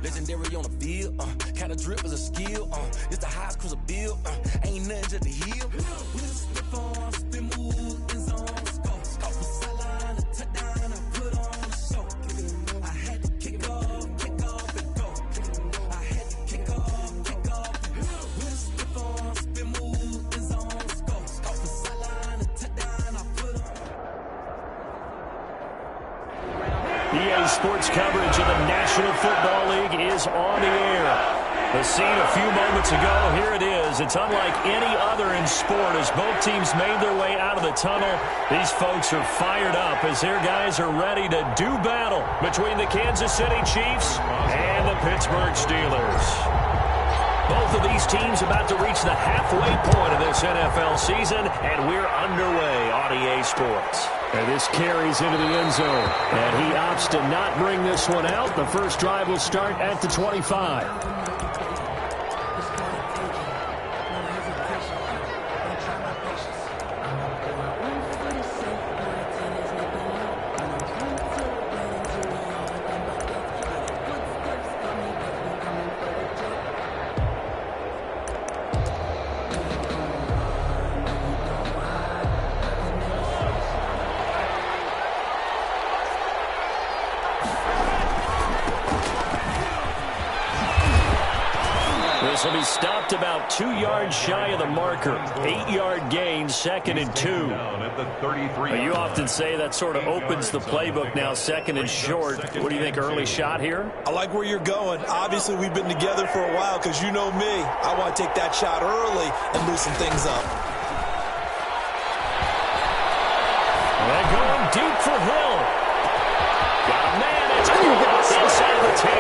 Legendary on the field, kind of drip as a skill, it's the highest cruiser bill, ain't nothing just to heal. We just slip on, spin move, in zone, scope for sideline, a touchdown, I put on the show. I had to kick off and go. I had to kick off and go. We just slip on, spin move, in zone, scope for sideline, a touchdown, I put on. EA Sports coverage of the National Football League is on the air. The scene a few moments ago, here it is. It's unlike any other in sport as both teams made their way out of the tunnel. These folks are fired up as their guys are ready to do battle between the Kansas City Chiefs and the Pittsburgh Steelers. Both of these teams about to reach the halfway point of this NFL season, and we're underway on EA Sports. And this carries into the end zone, and he opts to not bring this one out. The first drive will start at the 25. This will be stopped about 2 yards shy of the marker. 8-yard gain, 2nd and 2. You often say that sort of opens the playbook now, 2nd and short. What do you think, early shot here? I like where you're going. Obviously, we've been together for a while because you know me. I want to take that shot early and loosen things up. They're going deep for Hill. Got a man. It's inside the 10.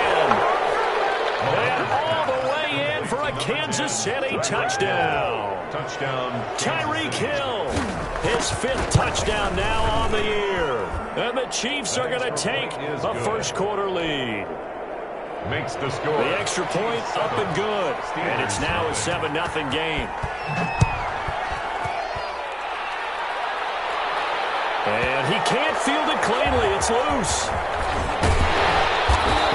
And all the way in for a Kansas City touchdown. Tyreek Hill, his 5th touchdown now on the year. And the Chiefs are going to take a first-quarter lead. Makes the score. The extra point up and good. And it's now a 7-0 game. And he can't field it cleanly. It's loose.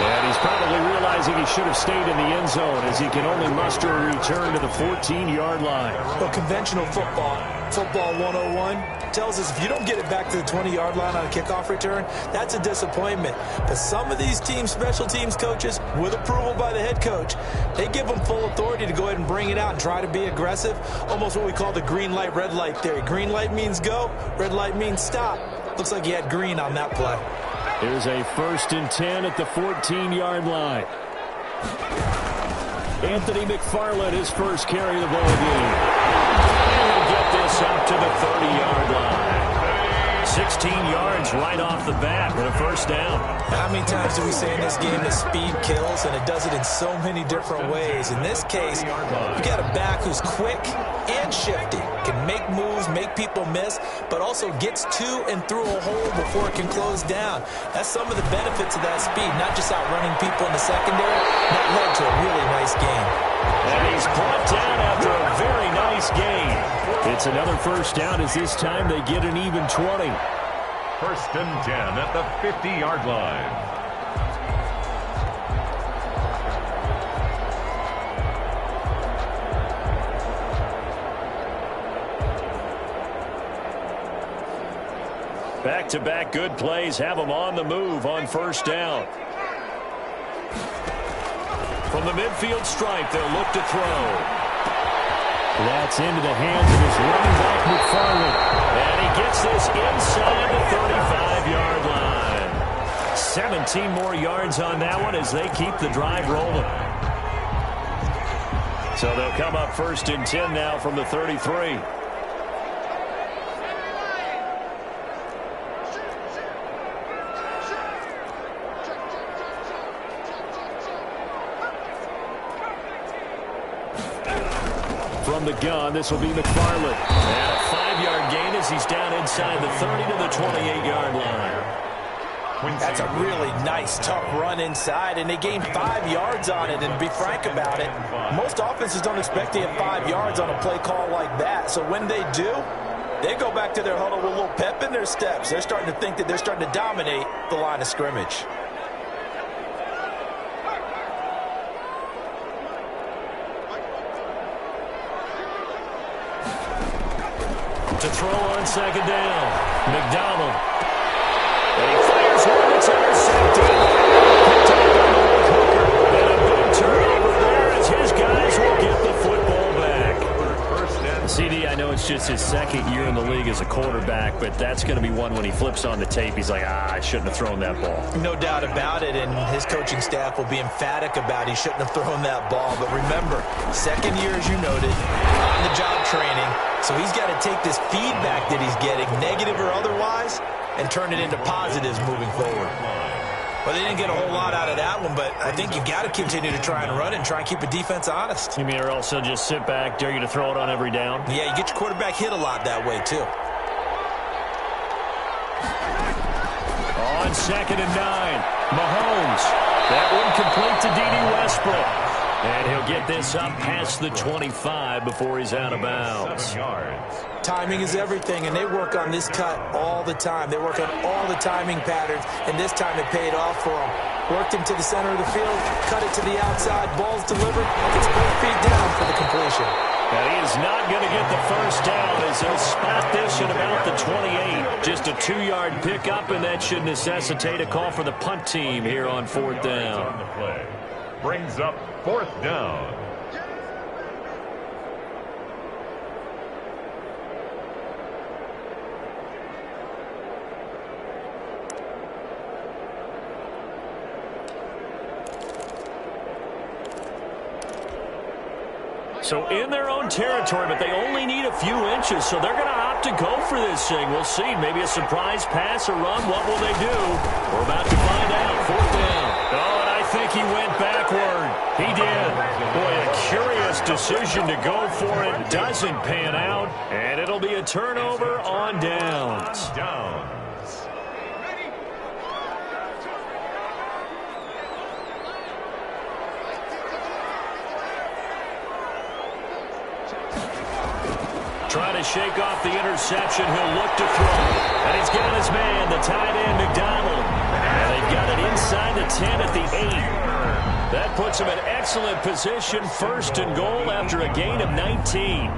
And he's probably realizing he should have stayed in the end zone as he can only muster a return to the 14-yard line. Well, conventional football 101, tells us if you don't get it back to the 20-yard line on a kickoff return, that's a disappointment. But some of these team special teams coaches, with approval by the head coach, they give them full authority to go ahead and bring it out and try to be aggressive, almost what we call the green light, red light theory. Green light means go, red light means stop. Looks like he had green on that play. Here's a 1st and 10 at the 14-yard line. Anthony McFarland, his first carry of the ball game. And he'll get this up to the 30-yard line. 16 yards right off the bat with a first down. How many times do we say in this game that speed kills, and it does it in so many different ways? In this case, you got a back who's quick and shifty, can make moves, make people miss, but also gets to and through a hole before it can close down. That's some of the benefits of that speed, not just outrunning people in the secondary. That led to a really nice game. And he's brought down after a very nice gain. It's another first down as this time they get an even 20. 1st and 10 at the 50-yard line. Back-to-back good plays have them on the move on first down. From the midfield stripe, they'll look to throw. That's into the hands of his running back, McFarland. And he gets this inside the 35-yard line. 17 more yards on that one as they keep the drive rolling. So they'll come up 1st and 10 now from the 33. From the gun, this will be McFarland. And a 5-yard gain as he's down inside the 30 to the 28-yard line. That's a really nice, tough run inside, and they gained 5 yards on it. And to be frank about it, most offenses don't expect to get 5 yards on a play call like that. So when they do, they go back to their huddle with a little pep in their steps. They're starting to think that they're starting to dominate the line of scrimmage. to throw on second down. McDonald. And he fires one that's intercepted. Picked up on the left hooker. And a big turnover there as his guys will get the football back. CD, I know it's just his second year in the league as a quarterback, but that's going to be one when he flips on the tape. He's like, I shouldn't have thrown that ball. No doubt about it, and his coaching staff will be emphatic about he shouldn't have thrown that ball. But remember, second year, as you noted, on-the-job training, so he's got to take this feedback that he's getting, negative or otherwise, and turn it into positives moving forward. Well, they didn't get a whole lot out of that one, but I think you got to continue to try and run and try and keep the defense honest. You mean or also just sit back, dare you to throw it on every down? Yeah, you get your quarterback hit a lot that way, too. On 2nd and 9, Mahomes. That one complete to D.D. Westbrook. And he'll get this up past the 25 before he's out of bounds. Timing is everything, and they work on this cut all the time. They work on all the timing patterns, and this time it paid off for them. Worked him to the center of the field, cut it to the outside, ball's delivered, gets both feet down for the completion. Now he is not going to get the first down as he'll spot this at about the 28. Just a 2-yard pickup, and that should necessitate a call for the punt team here on 4th down. Brings up 4th down. So in their own territory, but they only need a few inches, so they're going to opt to go for this thing. We'll see. Maybe a surprise pass or run. What will they do? We're about to find out. 4th down. Oh, and I think he went backward. He did. Boy, a curious decision to go for it. Doesn't pan out, and it'll be a turnover on downs. Trying to shake off the interception. He'll look to throw. And he's got his man, the tight end, McDonald. And they've got it inside the 10 at the 8. That puts him in excellent position. 1st and goal after a gain of 19.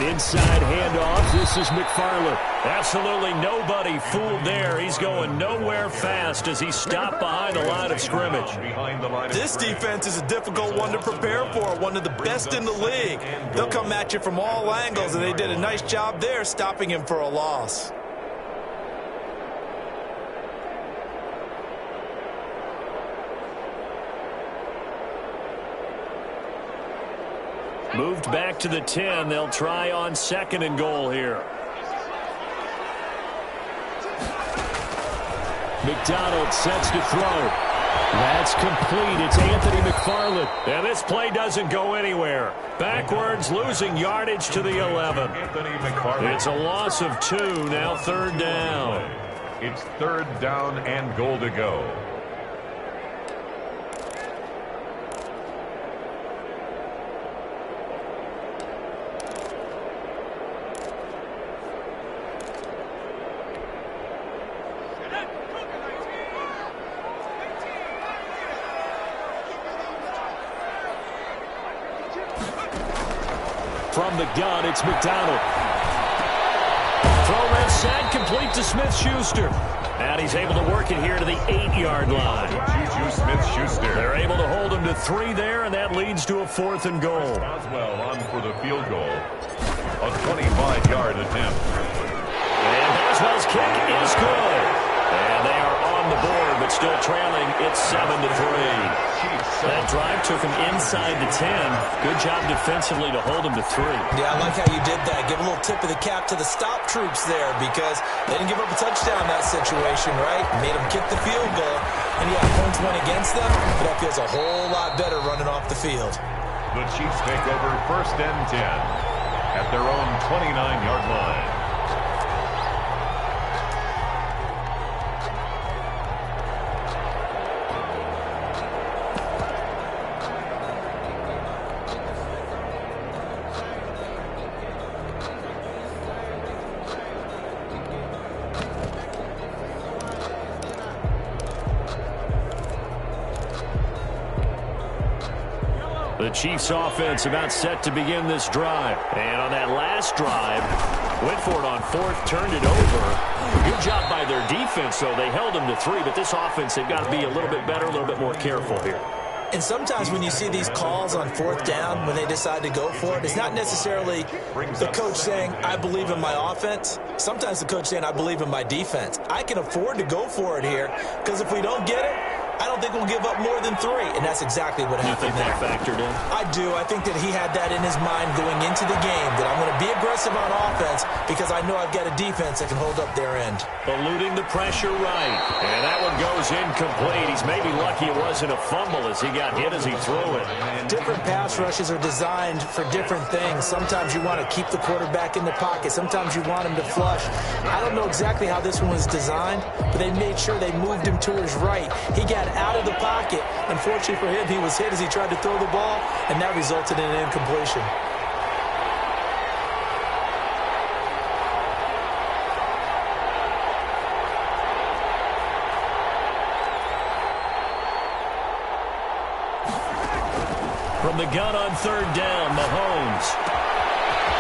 Inside handoff. This is McFarland. Absolutely nobody fooled there. He's going nowhere fast as he stopped behind the line of scrimmage. This defense is a difficult one to prepare for, one of the best in the league. They'll come at you from all angles, and they did a nice job there stopping him for a loss. Moved back to the 10. They'll try on 2nd and goal here. McDonald sets to throw. That's complete. It's Anthony McFarland. And this play doesn't go anywhere. Backwards, losing yardage to the 11. It's a loss of 2. Now 3rd down. It's 3rd down and goal to go. From the gun, it's McDonald. Throw left side, complete to Smith-Schuster. And he's able to work it here to the 8-yard line. Juju Smith-Schuster. They're able to hold him to 3 there, and that leads to a 4th and goal. Boswell on for the field goal. A 25-yard attempt. And Boswell's kick is good. And they are on the board, but still trailing. It's 7-3. That drive took him inside the 10. Good job defensively to hold him to 3. Yeah, I like how you did that. Give a little tip of the cap to the stop troops there because they didn't give up a touchdown in that situation, right? Made them kick the field goal. And yeah, points went against them, but that feels a whole lot better running off the field. The Chiefs take over 1st and 10 at their own 29-yard line. The Chiefs offense about set to begin this drive. And on that last drive, went for it on fourth, turned it over. Good job by their defense, though. They held them to 3, but this offense, they've got to be a little bit better, a little bit more careful here. And sometimes when you see these calls on fourth down, when they decide to go for it, it's not necessarily the coach saying, I believe in my offense. Sometimes the coach saying, I believe in my defense. I can afford to go for it here because if we don't get it, I don't think we'll give up more than 3, and that's exactly what happened there. You think that factored in? I do. I think that he had that in his mind going into the game, that I'm going to be aggressive on offense because I know I've got a defense that can hold up their end. Eluding the pressure right, and that one goes incomplete. He's maybe lucky it wasn't a fumble as he got hit as he threw it. Different pass rushes are designed for different things. Sometimes you want to keep the quarterback in the pocket. Sometimes you want him to flush. I don't know exactly how this one was designed, but they made sure they moved him to his right. He got out of the pocket. Unfortunately for him, he was hit as he tried to throw the ball, and that resulted in an incompletion. From the gun on third down, Mahomes.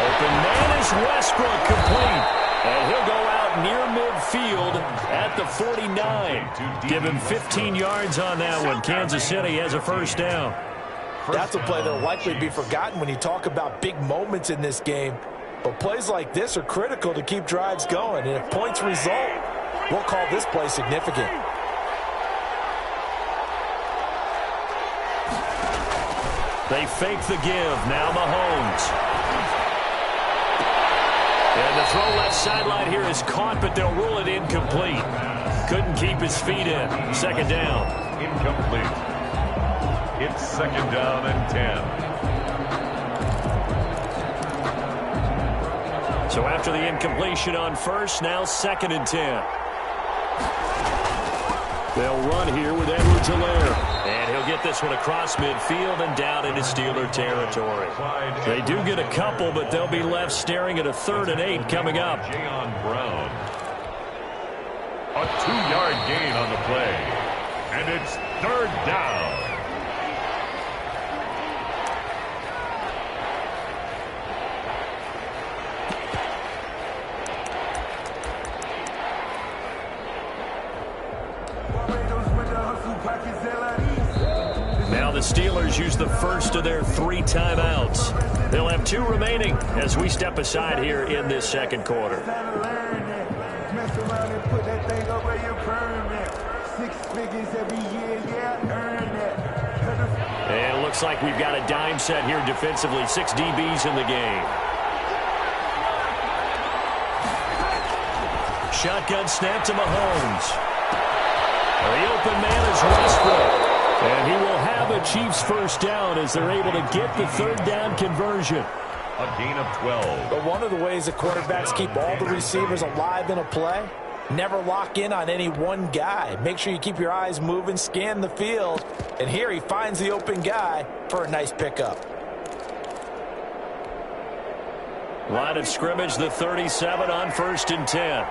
Open man is Westbrook, complete. And he'll go out near midfield at the 49. Give him 15 yards on that one. Kansas City has a first down. That's a play that will likely be forgotten when you talk about big moments in this game. But plays like this are critical to keep drives going. And if points result, we'll call this play significant. They fake the give. Now Mahomes. And the throw left sideline here is caught, but they'll rule it incomplete. Couldn't keep his feet in. Second down. Incomplete. It's second down and 10. So after the incompletion on first, now second and 10. They'll run here with Edwards-Helaire. And he'll get this one across midfield and down into Steeler territory. They do get a couple, but they'll be left staring at a 3rd and 8 coming up. Jayon Brown. A 2-yard gain on the play. And it's third down. Now the Steelers use the first of their 3 timeouts. They'll have 2 remaining as we step aside here in this second quarter. And it looks like we've got a dime set here defensively. 6 DBs in the game. Shotgun snap to Mahomes. The open man is Westbrook. And he will have a Chiefs first down as they're able to get the 3rd down conversion. A gain of 12. But one of the ways that quarterbacks keep all the receivers alive in a play, never lock in on any one guy. Make sure you keep your eyes moving, scan the field. And here he finds the open guy for a nice pickup. Line of scrimmage, the 37 on 1st and 10.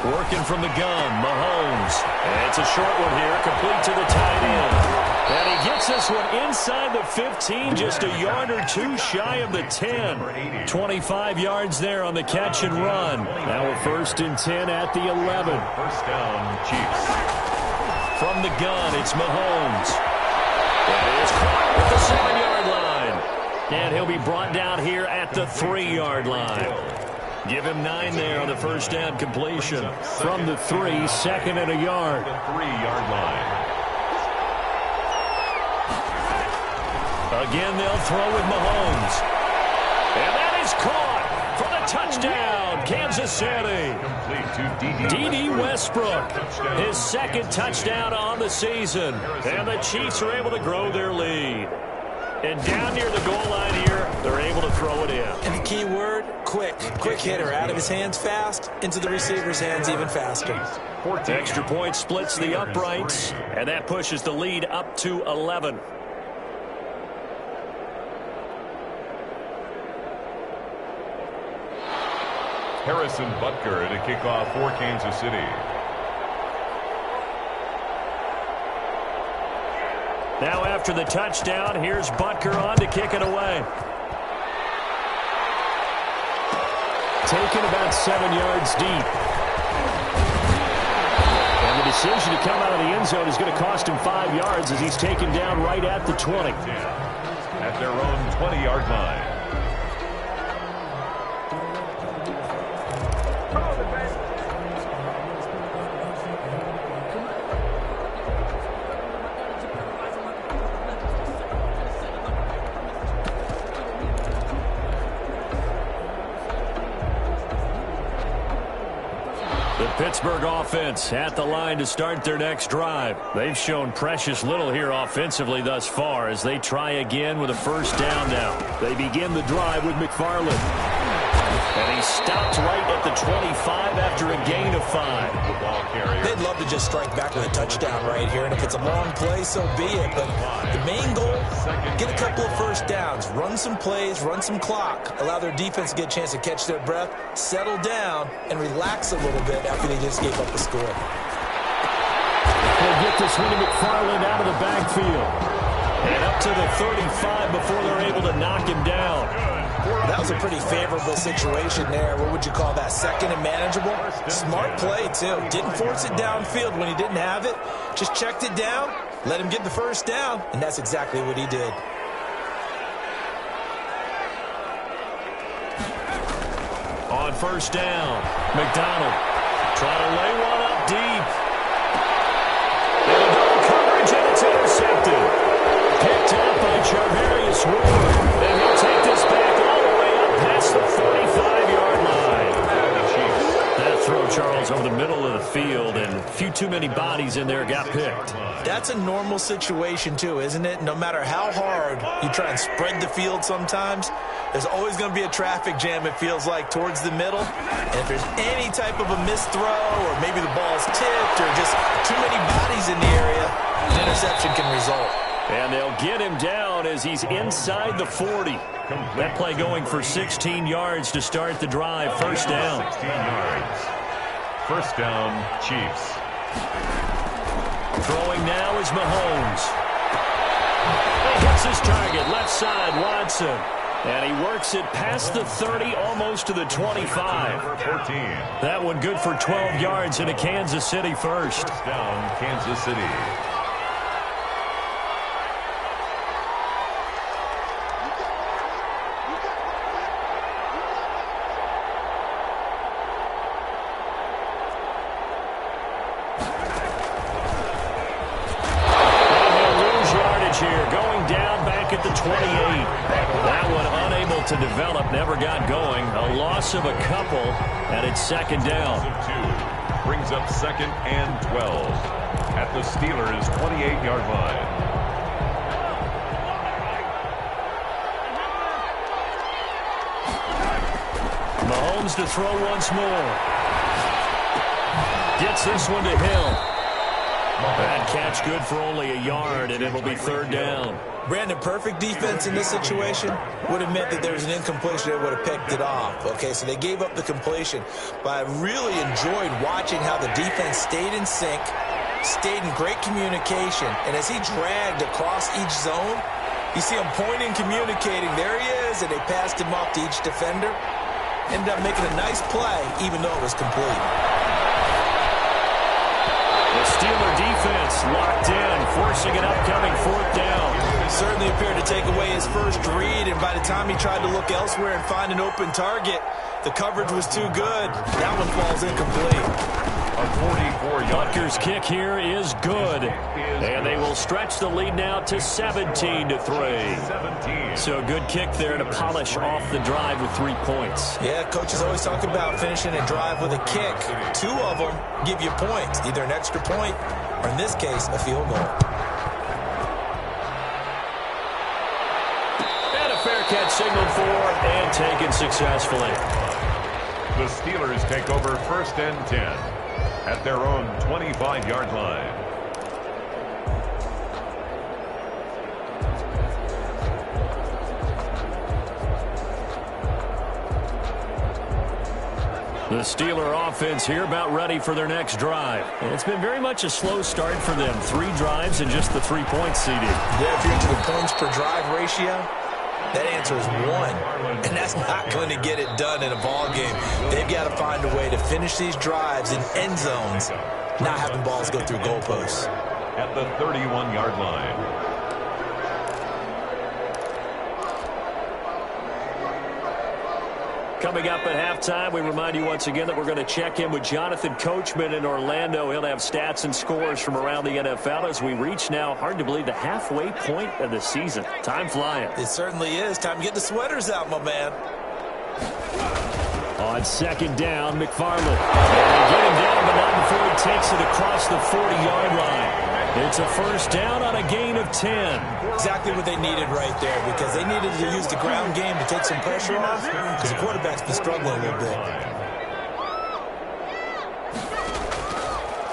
Working from the gun, Mahomes. And it's a short one here, complete to the tight end. And he gets this one inside the 15, just a yard or 2 shy of the 10. 25 yards there on the catch and run. Now a 1st and 10 at the 11. First down, Chiefs. From the gun, it's Mahomes. And it is caught at the 7-yard line. And he'll be brought down here at the 3-yard line. Give him 9 there on the first down completion. From the 3, 2nd and a yard. The 3-yard line. Again, they'll throw with Mahomes. And that is caught for the touchdown, Kansas City. Complete to D.D. Westbrook, his 2nd touchdown on the season. And the Chiefs are able to grow their lead. And down near the goal line here, they're able to throw it in. And the key word, quick. Quick hitter. Out of his hands fast, into the receiver's hands even faster. Extra point splits the uprights, and that pushes the lead up to 11. Harrison Butker to kick off for Kansas City. Now after the touchdown, here's Butker on to kick it away. Taken about 7 yards deep. And the decision to come out of the end zone is going to cost him 5 yards as he's taken down right at the 20. At their own 20-yard line. Pittsburgh offense at the line to start their next drive. They've shown precious little here offensively thus far as they try again with a first down now. They begin the drive with McFarland. And he stopped right at the 25 after a gain of 5. They'd love to just strike back with a touchdown right here, and if it's a long play, so be it. But the main goal, get a couple of first downs, run some plays, run some clock, allow their defense to get a chance to catch their breath, settle down, and relax a little bit after they just gave up the score. They'll get this one to McFarland out of the backfield. And up to the 35 before they're able to knock him down. That was a pretty favorable situation there. What would you call that? Second and manageable? Smart play, too. Didn't force it downfield when he didn't have it. Just checked it down, let him get the first down, and that's exactly what he did. On first down, McDonald trying to lay one up deep. And a double coverage, and it's intercepted. Picked up by Charvarius Ward. And he'll take this back all the way up past the 45-yard line. That throw, Charles, over the middle of the field, and a few too many bodies in there got picked. That's a normal situation, too, isn't it? No matter how hard you try and spread the field sometimes, there's always going to be a traffic jam, it feels like, towards the middle. And if there's any type of a missed throw, or maybe the ball's tipped, or just too many bodies in the area, an interception can result. And they'll get him down as he's inside the 40. That play going for 16 yards to start the drive. First down. 16 yards. First down, Chiefs. Throwing now is Mahomes. He hits his target, left side, Watson. And he works it past the 30, almost to the 25. Number 14. That one good for 12 yards in a Kansas City first. First down, Kansas City. To develop, never got going. A loss of a couple, and it's second down. Brings up second and 12 at the Steelers' 28-yard line. Mahomes to throw once more. Gets this one to Hill. That catch good for only a yard, and it'll be third down. Brandon, perfect defense in this situation would have meant that there was an incompletion that would have picked it off. Okay, so they gave up the completion. But I really enjoyed watching how the defense stayed in sync, stayed in great communication, and as he dragged across each zone, you see him pointing, communicating. There he is, and they passed him off to each defender. Ended up making a nice play, even though it was complete. The Steeler defense locked in, forcing an upcoming fourth down. Certainly appeared to take away his first read, and by the time he tried to look elsewhere and find an open target, the coverage was too good. That one falls incomplete. A 44-yard. Butker's kick here is good, and they will stretch the lead now to 17-3. So a good kick there to polish off the drive with 3 points. Yeah, coaches always talk about finishing a drive with a kick. 2 of them give you points, either an extra point or, in this case, a field goal. And a fair catch signaled for and taken successfully. The Steelers take over first and 10 at their own 25-yard line. The The Steeler offense here about ready for their next drive. And it's been very much a slow start for them. 3 drives and just the 3 points seeded. Yeah, if you're into the points per drive ratio, that answer is 1. And that's not going to get it done in a ball game. They've got to find a way to finish these drives in end zones, not having balls go through goalposts. At the 31-yard line. Coming up at halftime, we remind you once again that we're going to check in with Jonathan Coachman in Orlando. He'll have stats and scores from around the NFL as we reach now, hard to believe, the halfway point of the season. Time flying. It certainly is. Time to get the sweaters out, my man. On second down, McFarland. They get him down, but not before he takes it across the 40-yard line. It's a first down on a gain of 10. Exactly what they needed right there, because they needed to use the ground game to take some pressure off, because the quarterback's been struggling a little bit.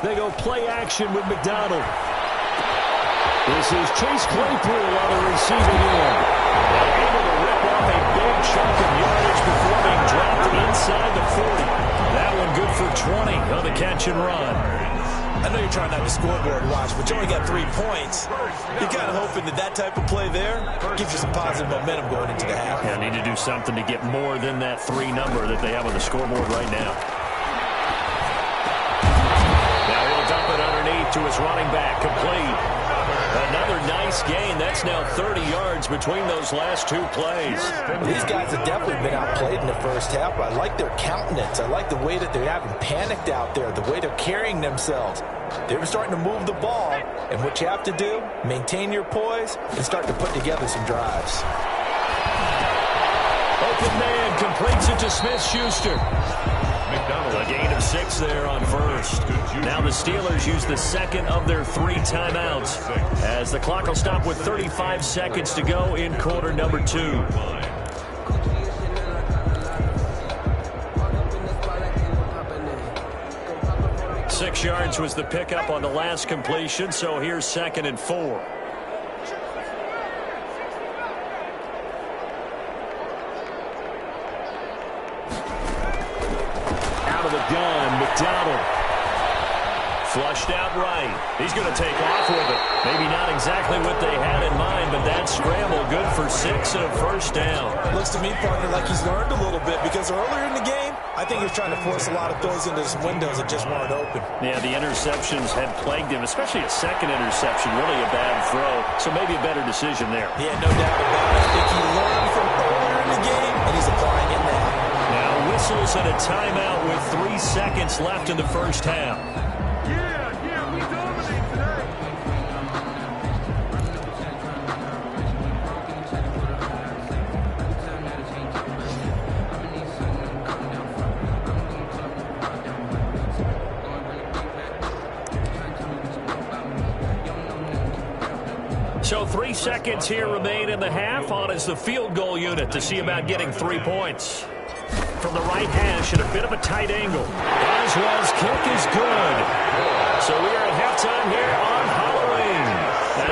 They go play action with McDonald. This is Chase Claypool on the receiving end. Able to rip off a big chunk of yardage before being dropped inside the 40. That one good for 20 on the catch and run. I know you're trying not to scoreboard watch, but you only got 3 points. You're kind of hoping that type of play there gives you some positive momentum going into the half. Yeah, need to do something to get more than that 3 number that they have on the scoreboard right now. Now he'll dump it underneath to his running back, complete. Another nice gain. That's now 30 yards between those last 2 plays. These guys have definitely been outplayed in the first half. I like their countenance. I like the way that they haven't panicked out there, the way they're carrying themselves. They're starting to move the ball, and what you have to do, maintain your poise and start to put together some drives. Open man completes it to Smith-Schuster. A gain of 6 there on first. Now the Steelers use the second of their 3 timeouts as the clock will stop with 35 seconds to go in quarter number 2. Six yards was the pickup on the last completion, so here's 2nd and 4. Gun, McDonald. Flushed out right. He's going to take off with it. Maybe not exactly what they had in mind, but that scramble good for 6 and a first down. Looks to me, partner, like he's learned a little bit, because earlier in the game, I think he was trying to force a lot of throws into his windows that just weren't open. Yeah, the interceptions had plagued him, especially a second interception, really a bad throw. So maybe a better decision there. Yeah, no doubt about it. I think he learned from earlier in the game, and he's applying it now. Whistles and a timeout with 3 seconds left in the first half. Yeah, we dominate today. So 3 seconds here remain in the half. On is the field goal unit to see about getting 3 points. From the right hash at a bit of a tight angle. Boswell's kick is good. So we are at halftime here on Halloween.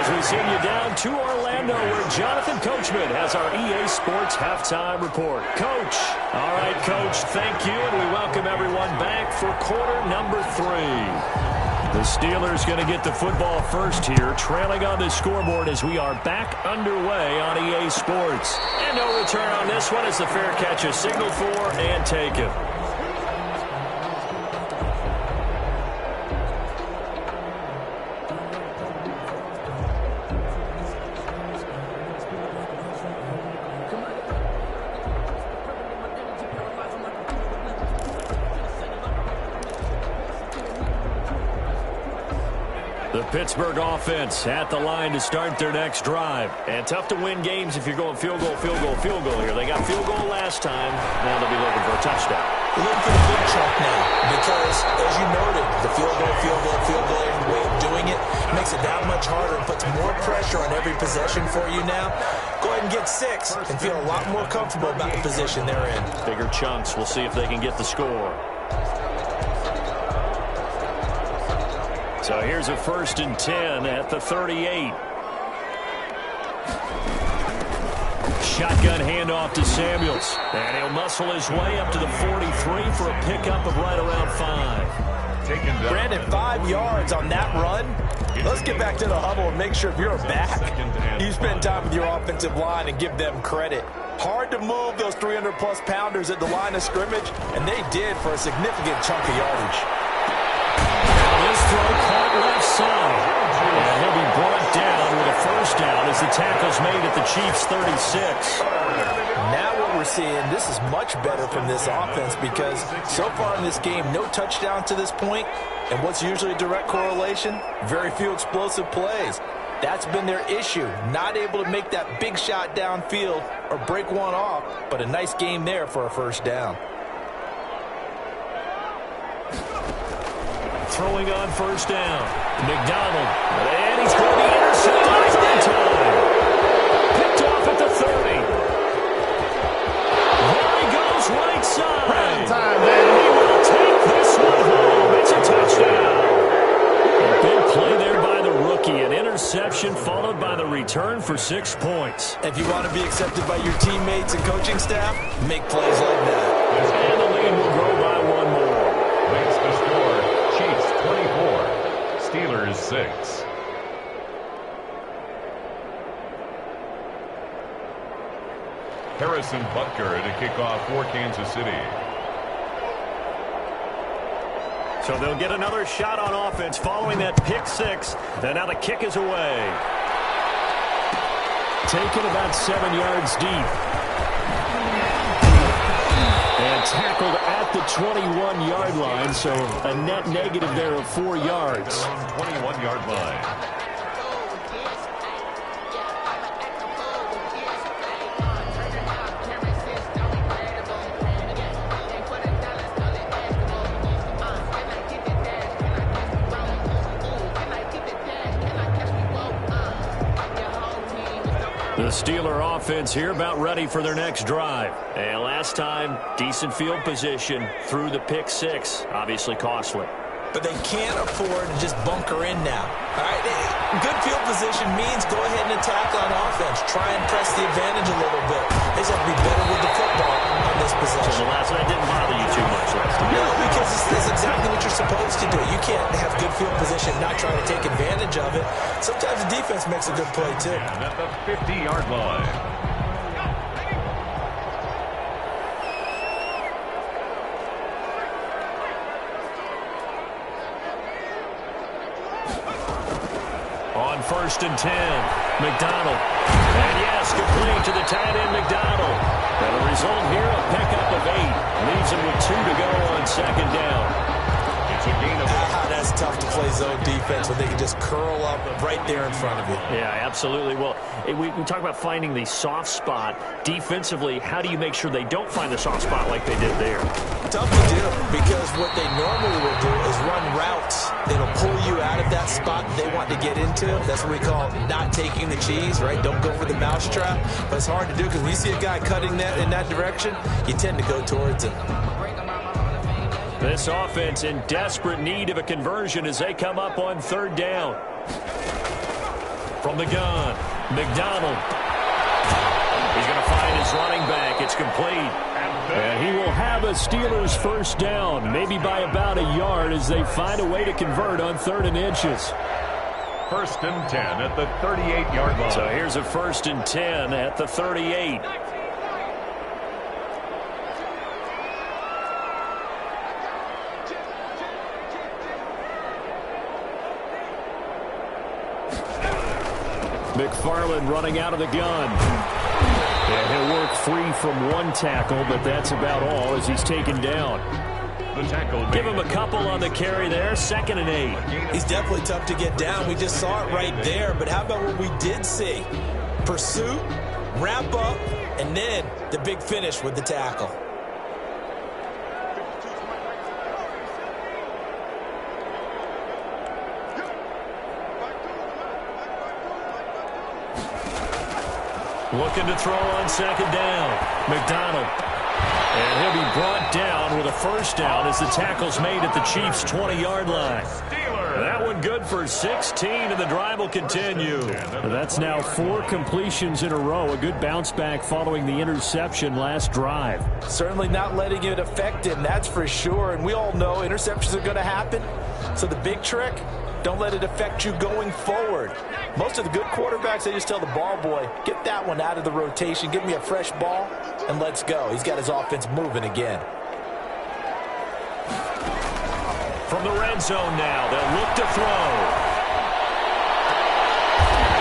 As we send you down to Orlando, where Jonathan Coachman has our EA Sports halftime report. Coach. All right, Coach, thank you, and we welcome everyone back for quarter number 3. The Steelers going to get the football first here, trailing on the scoreboard as we are back underway on EA Sports. And no return on this one as the fair catch is signaled for and taken. The Pittsburgh offense at the line to start their next drive. And tough to win games if you're going field goal here. They got field goal last time. Now they'll be looking for a touchdown. They're looking for the big chunk now because, as you noted, the field goal, every way of doing it makes it that much harder and puts more pressure on every possession for you now. Go ahead and get 6 and feel a lot more comfortable about the position they're in. Bigger chunks. We'll see if they can get the score. So here's a 1st and 10 at the 38. Shotgun handoff to Samuels. And he'll muscle his way up to the 43 for a pickup of right around 5. Brandon, 5 yards on that run. Let's get back to the huddle and make sure if you're back, you spend time with your offensive line and give them credit. Hard to move those 300-plus pounders at the line of scrimmage, and they did for a significant chunk of yardage. This throw caught left side. And he'll be brought down with a first down as the tackle's made at the Chiefs' 36. Now what we're seeing, this is much better from this offense because so far in this game, no touchdowns to this point, and what's usually a direct correlation? Very few explosive plays. That's been their issue, not able to make that big shot downfield or break one off, but a nice game there for a first down. Throwing on first down. McDonald. And he's going to be intercepted in time. Picked off at the 30. There he goes right side. Time, and he will take this one home. It's a touchdown. A big play there by the rookie. An interception followed by the return for 6 points. If you want to be accepted by your teammates and coaching staff, make plays like that. And the lead will grow by one more. Makes the score. Chiefs 24, Steelers 6. Harrison Butker to kick off for Kansas City. So they'll get another shot on offense following that pick 6. And now the kick is away. Taken about 7 yards deep. And tackled at the 21-yard line, so a net negative there of 4 yards. 21-yard line. The Steeler offense here about ready for their next drive. And last time, decent field position through the pick 6. Obviously costly. But they can't afford to just bunker in now. All right, good field position means go ahead and attack on offense. Try and press the advantage a little bit. They just have to be better with the football on this possession. So the last one didn't bother you too much last time. No, because it's exactly what you're supposed to do. You can't have good field position and not try to take advantage of it. Sometimes the defense makes a good play, too. And at the 50-yard line. On 1st and 10, McDonald. And yes, complete to the tight end, McDonald. And the result here, a pickup of 8. Leaves him with 2 to go on 2nd down. It's a gain of 8. That's tough to play zone defense when they can just curl up right there in front of you. Yeah, absolutely. Well, we talk about finding the soft spot. Defensively, how do you make sure they don't find the soft spot like they did there? Tough to do because what they normally will do is run routes that'll pull you out of that spot that they want to get into. That's what we call not taking the cheese, right? Don't go for the mousetrap. But it's hard to do because when you see a guy cutting that in that direction, you tend to go towards him. This offense in desperate need of a conversion as they come up on 3rd down. From the gun, McDonald. He's going to find his running back. It's complete. And he will have a Steelers first down, maybe by about a yard as they find a way to convert on 3rd and inches. 1st and 10 at the 38-yard line. So here's a 1st and 10 at the 38. McFarland running out of the gun. And he'll work free from 1 tackle, but that's about all as he's taken down. The tackle. Give him a couple on the carry there. 2nd and 8. He's definitely tough to get down. We just saw it right there. But how about what we did see? Pursuit, wrap up, and then the big finish with the tackle. Looking to throw on 2nd down. McDonald. And he'll be brought down with a first down as the tackle's made at the Chiefs' 20-yard line. That one good for 16, and the drive will continue. That's now 4 completions in a row. A good bounce back following the interception last drive. Certainly not letting it affect him, that's for sure. And we all know interceptions are going to happen. So the big trick, don't let it affect you going forward. Most of the good quarterbacks, they just tell the ball boy, get that one out of the rotation, give me a fresh ball, and let's go. He's got his offense moving again. From the red zone now, they'll look to throw.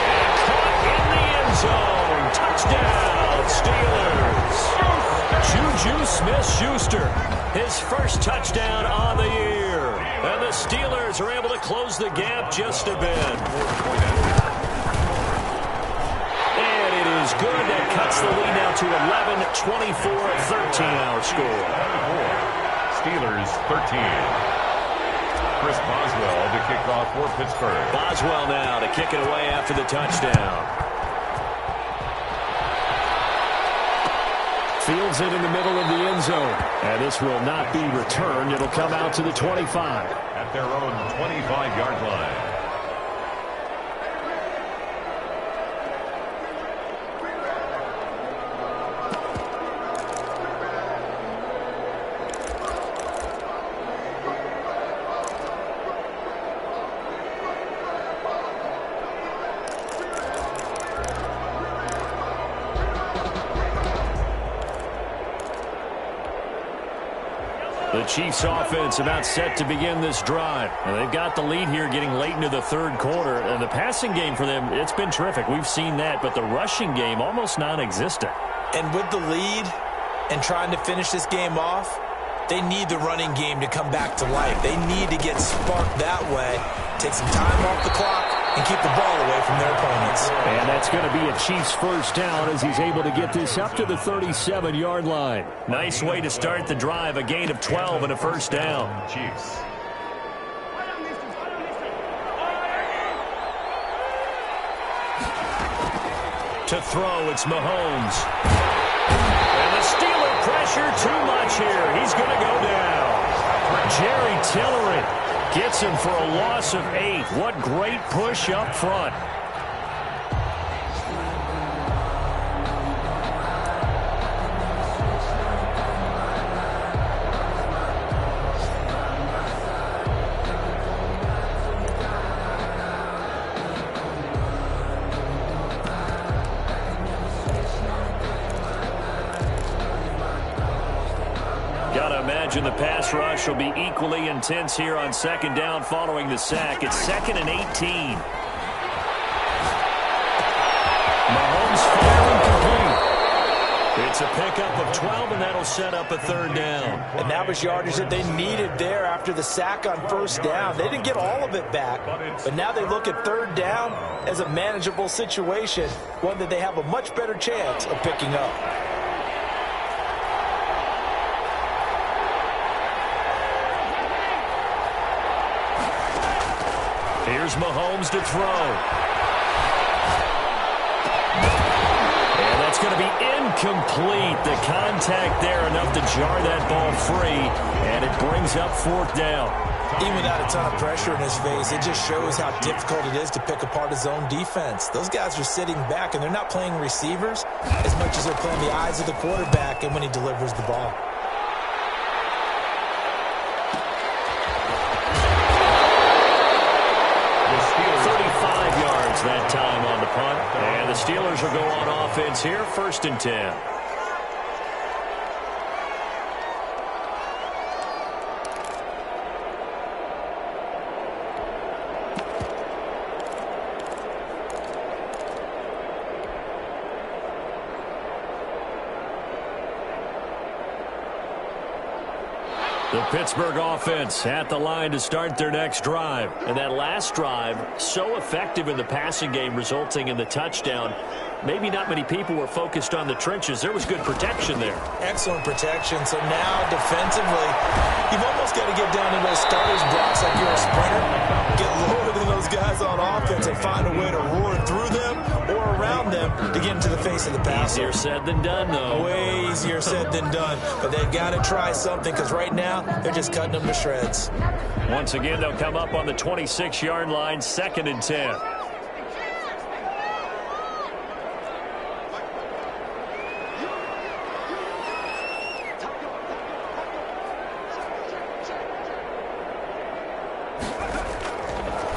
And caught in the end zone. Touchdown, Steelers. Juju Smith-Schuster, his first touchdown on the year. And the Steelers are able to close the gap just a bit. And it is good. That cuts the lead now to 11, 24-13 our score. Steelers 13. Chris Boswell to kick off for Pittsburgh. Boswell now to kick it away after the touchdown. Fields it in the middle of the end zone. And this will not be returned. It'll come out to the 25. At their own 25-yard line. The Chiefs offense about set to begin this drive. And they've got the lead here getting late into the third quarter. And the passing game for them, it's been terrific. We've seen that. But the rushing game, almost non-existent. And with the lead and trying to finish this game off, they need the running game to come back to life. They need to get sparked that way, take some time off the clock, and keep the ball away from their opponents. And that's going to be a Chiefs first down as he's able to get this up to the 37-yard line. Nice way to start the drive, a gain of 12 and a first down. Chiefs. To throw, it's Mahomes. And the Steeler pressure too much here. He's going to go down. Jerry Tillery gets him for a loss of 8. What great push up front. The pass rush will be equally intense here on second down following the sack. It's 2nd and 18. Mahomes firing complete. It's a pickup of 12, and that'll set up a third down. And that was yardage that they needed there after the sack on first down. They didn't get all of it back, but now they look at third down as a manageable situation, one that they have a much better chance of picking up. Here's Mahomes to throw. And that's going to be incomplete. The contact there enough to jar that ball free, and it brings up fourth down. Even without a ton of pressure in his face, it just shows how difficult it is to pick apart his own defense. Those guys are sitting back, and they're not playing receivers as much as they're playing the eyes of the quarterback and when he delivers the ball. That time on the punt, and the Steelers will go on offense here, 1st and 10. The Pittsburgh offense at the line to start their next drive. And that last drive, so effective in the passing game, resulting in the touchdown. Maybe not many people were focused on the trenches. There was good protection there. Excellent protection. So now, defensively, you've almost got to get down to those starters' blocks like you're a sprinter. Get lower than those guys on offense and find a way to roar through them or around around them to get into the face of the pass. Easier said than done, though. Way easier said than done. But they've got to try something because right now they're just cutting them to shreds. Once again, they'll come up on the 26-yard line, 2nd and 10.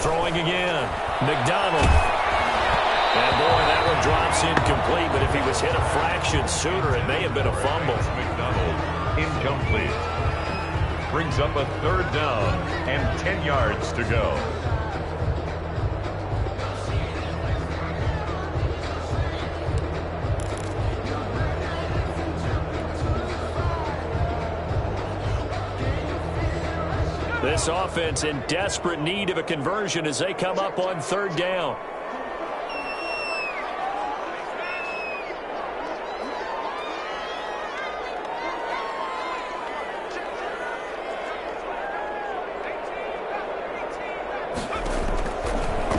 Throwing again. McDonald. And boy, that one drops incomplete, but if he was hit a fraction sooner, it may have been a fumble. McDonald, incomplete. Brings up a 3rd down and 10 yards to go. This offense in desperate need of a conversion as they come up on 3rd down.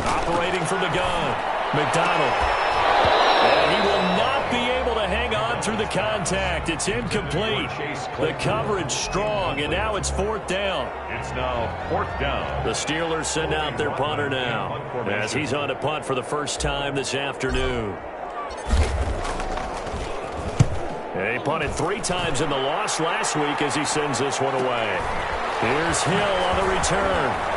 Operating from the gun, McDonald. And he will not be able to hang on through the contact. It's incomplete. The coverage strong, and now it's 4th down. It's now 4th down. The Steelers send out their punter now as he's on to punt for the first time this afternoon. He punted 3 times in the loss last week as he sends this one away. Here's Hill on the return.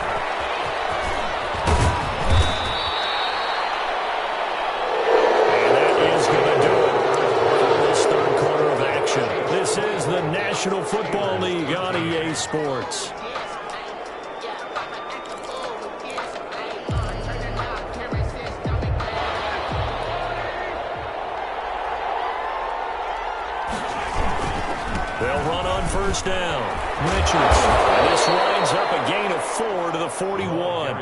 This is the National Football League on EA Sports. They'll run on 1st down. Richards. And this winds up a gain of 4 to the 41.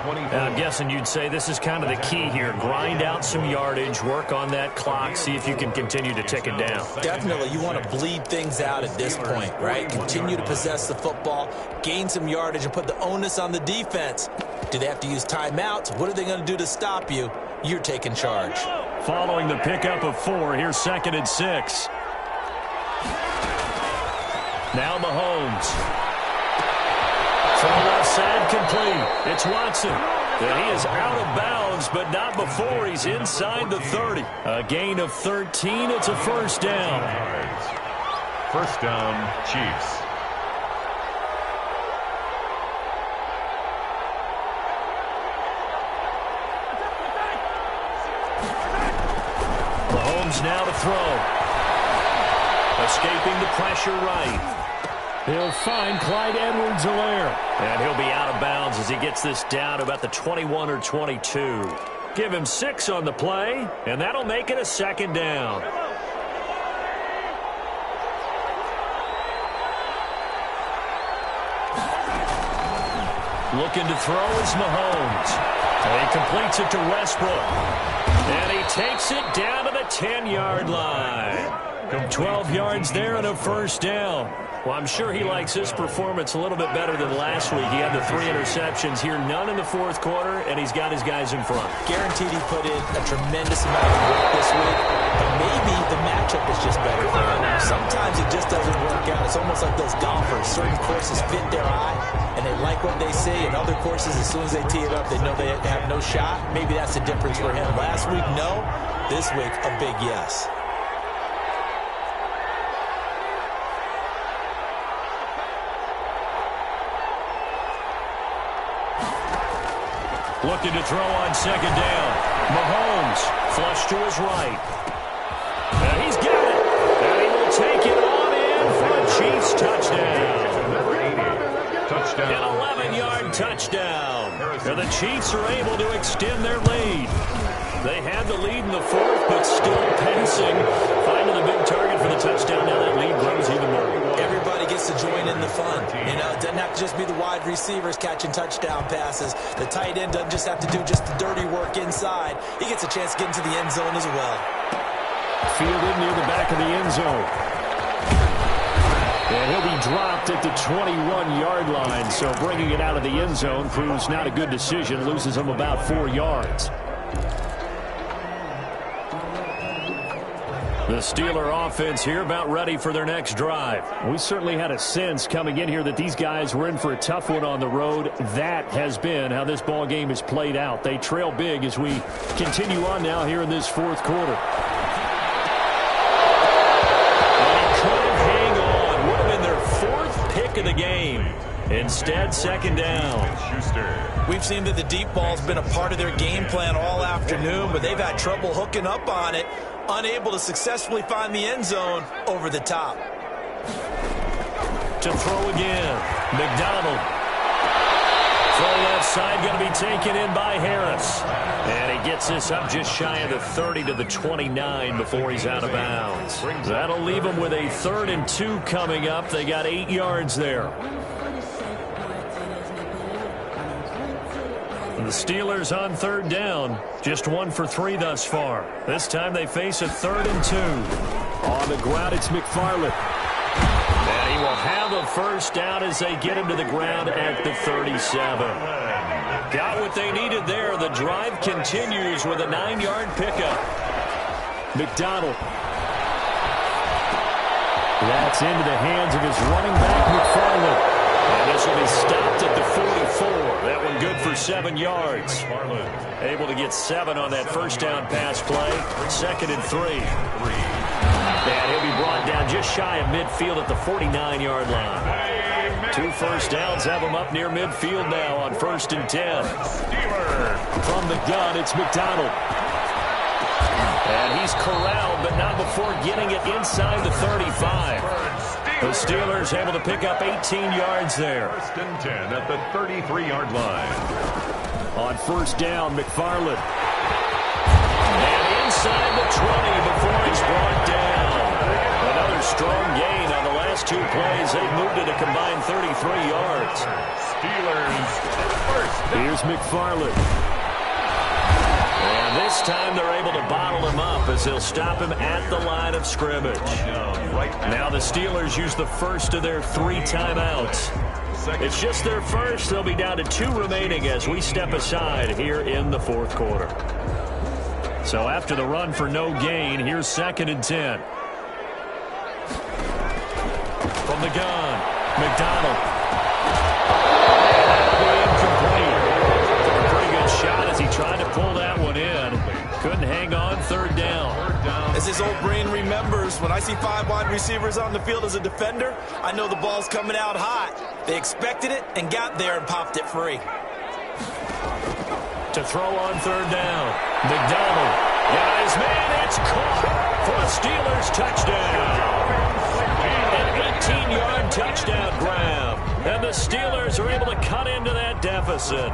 And I'm guessing you'd say this is kind of the key here. Grind out some yardage, work on that clock, see if you can continue to tick it down. Definitely. You want to bleed things out at this point, right? Continue to possess the football, gain some yardage, and put the onus on the defense. Do they have to use timeouts? What are they going to do to stop you? You're taking charge. Following the pickup of 4, here's 2nd and 6. Now Mahomes. From the left side, complete. It's Watson. And he is out of bounds, but not before he's inside the 30. A gain of 13. It's a 1st down. 1st down, Chiefs. Mahomes now to throw. Escaping the pressure right. He'll find Clyde Edwards-Helaire. And he'll be out of bounds as he gets this down about the 21 or 22. Give him 6 on the play, and that'll make it a 2nd down. Looking to throw is Mahomes. And he completes it to Westbrook. And he takes it down to the 10-yard line. 12 yards there and a 1st down. Well, I'm sure he likes his performance a little bit better than last week. He had the 3 interceptions here, none in the 4th quarter, and he's got his guys in front. Guaranteed he put in a tremendous amount of work this week, but maybe the matchup is just better for him. Sometimes it just doesn't work out. It's almost like those golfers. Certain courses fit their eye, and they like what they see, and other courses, as soon as they tee it up, they know they have no shot. Maybe that's the difference for him. Last week, no. This week, a big yes. Looking to throw on 2nd down. Mahomes, flush to his right. And he's got it. And he will take it on in for a Chiefs touchdown. An 11-yard touchdown. And the Chiefs are able to extend their lead. They had the lead in the 4th, but still passing. Finding the big target for the touchdown. Now that lead grows even more. Everybody gets to join in the fun. You know, it doesn't have to just be the wide receivers catching touchdown passes. The tight end doesn't just have to do just the dirty work inside. He gets a chance to get into the end zone as well. Fielded near the back of the end zone. And he'll be dropped at the 21-yard line. So bringing it out of the end zone proves not a good decision. Loses him about 4 yards. The Steeler offense here about ready for their next drive. We certainly had a sense coming in here that these guys were in for a tough one on the road. That has been how this ball game has played out. They trail big as we continue on now here in this fourth quarter. And he couldn't hang on. Would have been their fourth pick of the game. Instead, second down. We've seen that the deep ball's been a part of their game plan all afternoon, but they've had trouble hooking up on it, unable to successfully find the end zone over the top. To throw again, McDonald. Throw left side, going to be taken in by Harris. And he gets this up just shy of the 30 to the 29 before he's out of bounds. That'll leave him with a 3rd and 2 coming up. They got 8 yards there. The Steelers on 3rd down, just 1 for 3 thus far. This time they face a 3rd and 2. On the ground, it's McFarland. And he will have a first down as they get him to the ground at the 37. Got what they needed there. The drive continues with a 9-yard pickup. McDonald. That's into the hands of his running back, McFarland. And this will be stopped at the 44. That one good for 7 yards. Able to get 7 on that first down pass play. 2nd and 3. And he'll be brought down just shy of midfield at the 49-yard line. 2 first downs have him up near midfield now on 1st and 10. From the gun, it's McDonald. And he's corralled, but not before getting it inside the 35. The Steelers able to pick up 18 yards there. 1st and 10 at the 33-yard line. On 1st down, McFarland. And inside the 20 before he's brought down. Another strong gain on the last 2 plays. They've moved it a combined 33 yards. Steelers first down. Here's McFarland. And this time they're able to bottle him up as they'll stop him at the line of scrimmage. Now the Steelers use the first of their 3 timeouts. It's just their first. They'll be down to 2 remaining as we step aside here in the 4th quarter. So after the run for no gain, here's 2nd and 10. From the gun, McDonald. And that'll be incomplete. Took a pretty good shot as he tried to pull that one in. Couldn't hang on. 3rd down. As his old brain remembers, when I see 5 wide receivers on the field as a defender, I know the ball's coming out hot. They expected it and got there and popped it free. To throw on 3rd down. McDonald. Guys, man, it's caught for a Steelers touchdown. An 18-yard touchdown grab. And the Steelers are able to cut into that deficit.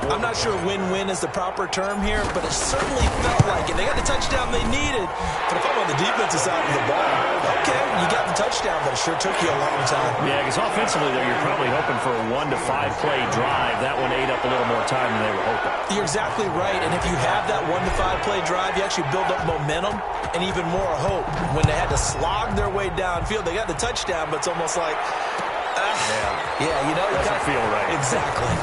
I'm not sure win-win is the proper term here, but it certainly felt like it. They got the touchdown they needed, but if I'm on the defensive side of the ball, okay, you got the touchdown, but it sure took you a long time. Yeah, because offensively, though, you're probably hoping for a 1 to 5 play drive. That one ate up a little more time than they were hoping. You're exactly right, and if you have that 1 to 5 play drive, you actually build up momentum and even more hope. When they had to slog their way downfield, they got the touchdown, but it's almost like, yeah, you know, doesn't feel right. Exactly.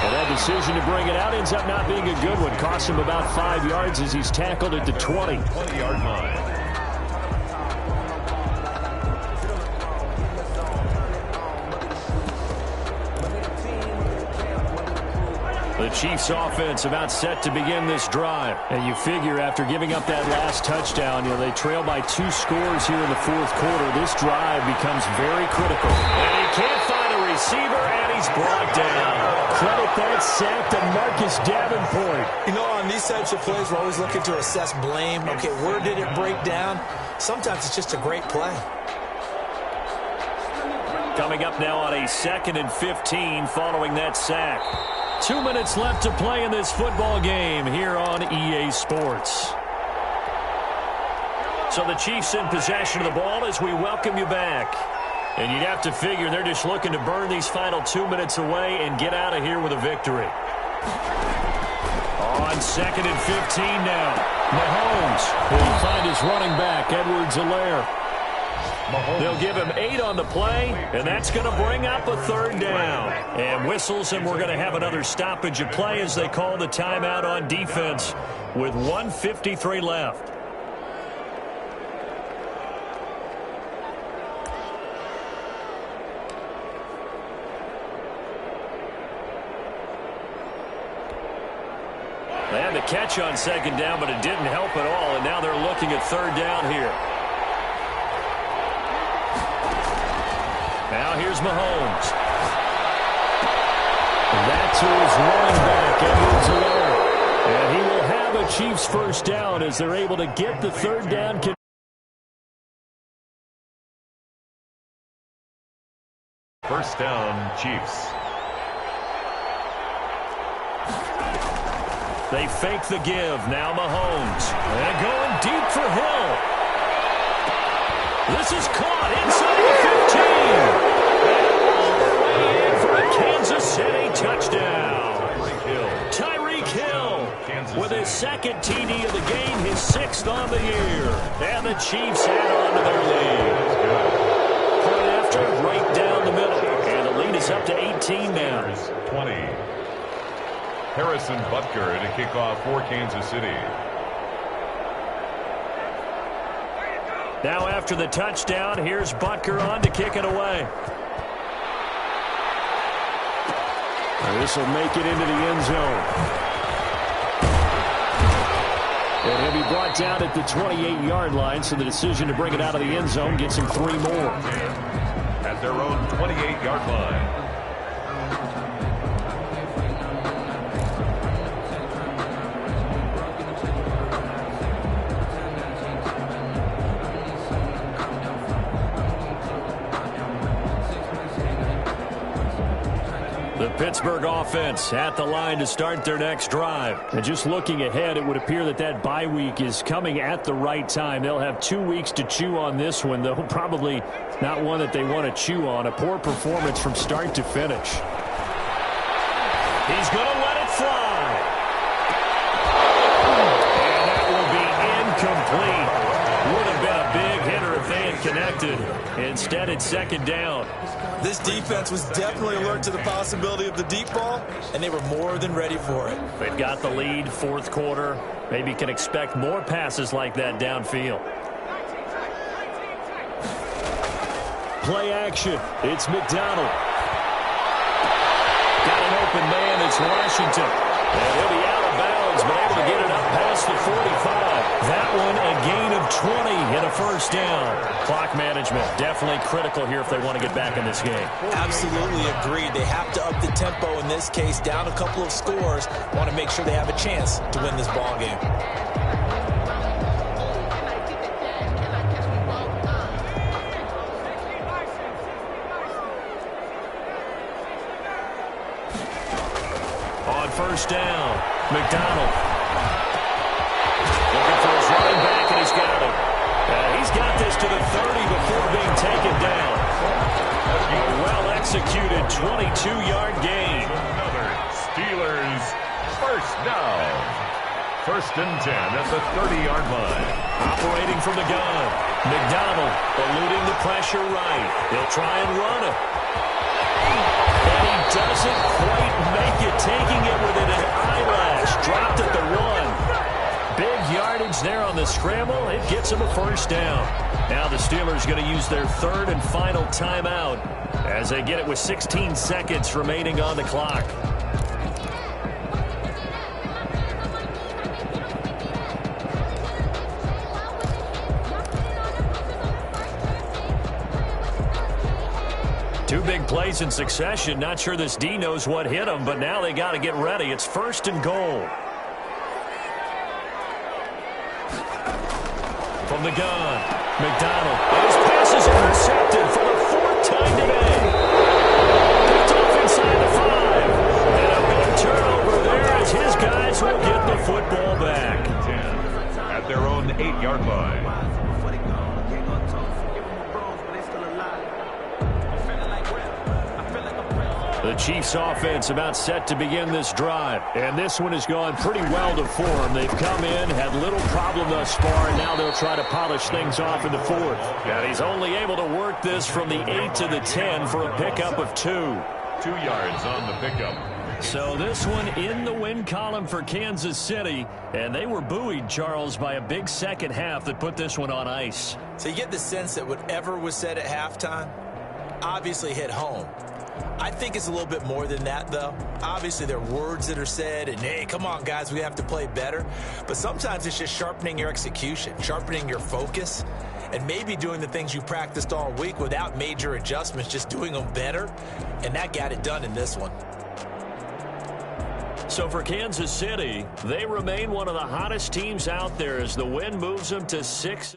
And that decision to bring it out ends up not being a good one. Cost him about 5 yards as he's tackled at the 20. 20-yard line. The Chiefs offense about set to begin this drive. And you figure after giving up that last touchdown, they trail by 2 scores here in the 4th quarter. This drive becomes very critical. And he can't find a receiver, and he's brought down. Credit that sack to Marcus Davenport. You know, on these types of plays, we're always looking to assess blame. Okay, where did it break down? Sometimes it's just a great play. Coming up now on a 2nd and 15 following that sack. 2 minutes left to play in this football game here on EA Sports. So the Chiefs in possession of the ball as we welcome you back. And you'd have to figure they're just looking to burn these final 2 minutes away and get out of here with a victory. On 2nd and 15 now. Mahomes will find his running back, Edwards-Helaire. They'll give him 8 on the play, and that's going to bring up a 3rd down. And whistles, and we're going to have another stoppage of play as they call the timeout on defense with 1:53 left. catch on second down, but it didn't help at all, and now they're looking at third down here. Now here's Mahomes. That's who is running back, Edwards Helaire. And he will have a Chiefs first down as they're able to get the third down. First down, Chiefs. They fake the give. Now Mahomes. And going deep for Hill. This is caught inside the 15. And for a Kansas City touchdown. Tyreek Hill with his second TD of the game, his 6th on the year. And the Chiefs add on to their lead. Point after, right down the middle. And the lead is up to 18 now. 20. Harrison Butker to kick off for Kansas City. Now after the touchdown, here's Butker on to kick it away. This will make it into the end zone. And he'll be brought down at the 28-yard line, so the decision to bring it out of the end zone gets him 3 more. At their own 28-yard line. The Pittsburgh offense at the line to start their next drive. And just looking ahead, it would appear that bye week is coming at the right time. They'll have 2 weeks to chew on this one, though probably not one that they want to chew on. A poor performance from start to finish. He's going to let it fly. And that will be incomplete. Would have been a big hitter if they had connected. Instead, it's second down. This defense was definitely alert to the possibility of the deep ball, and they were more than ready for it. They've got the lead, 4th quarter. Maybe can expect more passes like that downfield. Play action. It's McDonald. Got an open man. It's Washington. And he'll be out of bounds, but able to get it up past the 45. That one a gain of 20 and a first down. Clock management definitely critical here if they want to get back in this game. Absolutely agreed. They have to up the tempo in this case, down a couple of scores. Want to make sure they have a chance to win this ball game. On first down, McDonald. Looking for his running back, and he's got him. He's got this to the 30 before being taken down. A well-executed 22-yard gain. Another Steelers first down. 1st and 10 at the 30-yard line. Operating from the gun. McDonald eluding the pressure right. He'll try and run it. And he doesn't quite make it, taking it within an eyelash. Dropped at the 1. Big yardage there on the scramble. It gets him a first down. Now the Steelers going to use their 3rd and final timeout as they get it with 16 seconds remaining on the clock. Two big plays in succession. Not sure this D knows what hit him, but now they got to get ready. It's 1st and goal. From the gun, McDonald. And his pass is intercepted for the 4th time today. Picked off inside the 5. And a big turnover there as his guys will get the football back. 10 at their own 8-yard line. The Chiefs offense about set to begin this drive. And this one has gone pretty well to form. They've come in, had little problem thus far, and now they'll try to polish things off in the 4th. And he's only able to work this from the 8 to the 10 for a pickup of 2. 2 yards on the pickup. So this one in the win column for Kansas City. And they were buoyed, Charles, by a big second half that put this one on ice. So you get the sense that whatever was said at halftime obviously hit home. I think it's a little bit more than that, though. Obviously, there are words that are said, and, hey, come on, guys, we have to play better. But sometimes it's just sharpening your execution, sharpening your focus, and maybe doing the things you practiced all week without major adjustments, just doing them better. And that got it done in this one. So for Kansas City, they remain one of the hottest teams out there as the win moves them to 6.